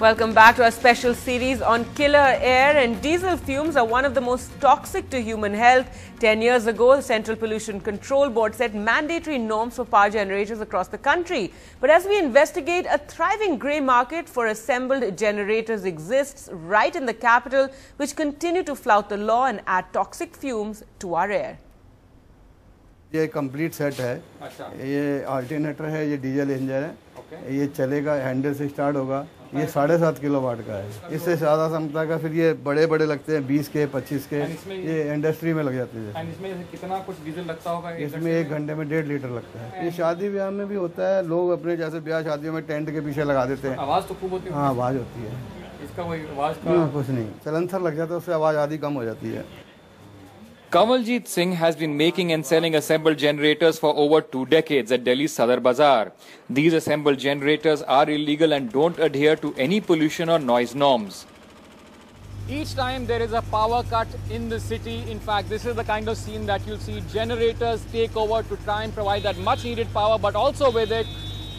Welcome back to our special series on killer air, and diesel fumes are one of the most toxic to human health. 10 years ago, the Central Pollution Control Board set mandatory norms for power generators across the country. But as we investigate, a thriving grey market for assembled generators exists right in the capital, which continue to flout the law and add toxic fumes to our air. ये complete set है। ये alternator है, ये diesel engine है। ये चलेगा, handle से start होगा। ये 7.5 किलोवाट का है। इससे ज़्यादा क्षमता का फिर ये बड़े बड़े लगते हैं 20 के 25 के, ये इंडस्ट्री में लग जाते हैं। इसमें कितना कुछ डीजल लगता होगा? इसमें 1 घंटे में 1.5 लीटर लगता है। ये शादी ब्याह में भी होता है, लोग अपने जैसे ब्याह शादियों में टेंट के पीछे लगा देते हैं। आवाज़ तो खूब होती है। हाँ, आवाज़ होती है। इसका कोई आवाज़ का कुछ नहीं, सलेंसर लग जाता है, उससे आवाज़ आधी कम हो जाती है। Kamaljeet Singh has been making and selling assembled generators for over 2 decades at Delhi's Sadar Bazaar. These assembled generators are illegal and don't adhere to any pollution or noise norms. Each time there is a power cut in the city, in fact, this is the kind of scene that you'll see generators take over to try and provide that much needed power, but also with it,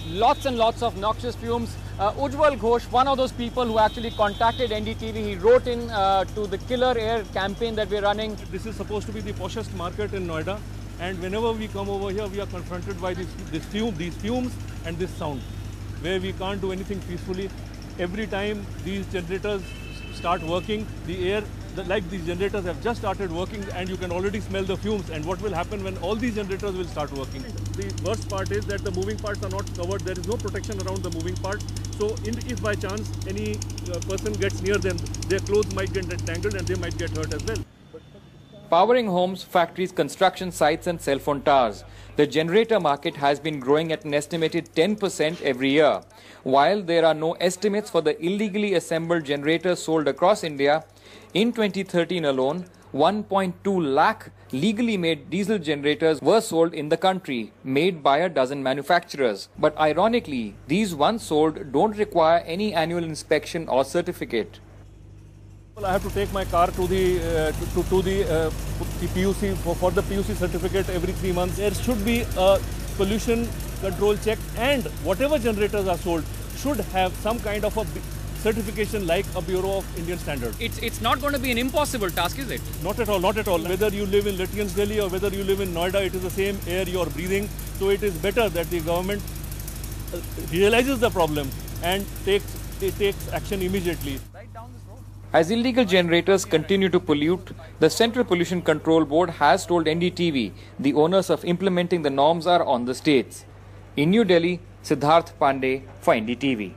lots and lots of noxious fumes. Ujjwal Ghosh, one of those people who actually contacted NDTV, he wrote in to the Killer Air campaign that we're running. This is supposed to be the poshest market in Noida, and whenever we come over here, we are confronted by these fumes and this sound, where we can't do anything peacefully. Every time these generators start working, the air, like these generators have just started working, and you can already smell the fumes. And what will happen when all these generators will start working? The worst part is that the moving parts are not covered. There is no protection around the moving part. So if by chance any person gets near them, their clothes might get entangled and they might get hurt as well. Powering homes, factories, construction sites and cell phone towers, the generator market has been growing at an estimated 10% every year. While there are no estimates for the illegally assembled generators sold across India, in 2013 alone, 1.2 lakh legally made diesel generators were sold in the country, made by a dozen manufacturers. But ironically, these ones sold don't require any annual inspection or certificate. Well, I have to take my car to the PUC for the PUC certificate every 3 months. There should be a pollution control check, and whatever generators are sold should have some kind of a certification like a Bureau of Indian Standards. It's not going to be an impossible task, is it? Not at all, not at all. Whether you live in Lutyens, Delhi or whether you live in Noida, it is the same air you are breathing. So it is better that the government realizes the problem and takes action immediately. As illegal generators continue to pollute, the Central Pollution Control Board has told NDTV the onus of implementing the norms are on the states. In New Delhi, Siddharth Pandey for NDTV.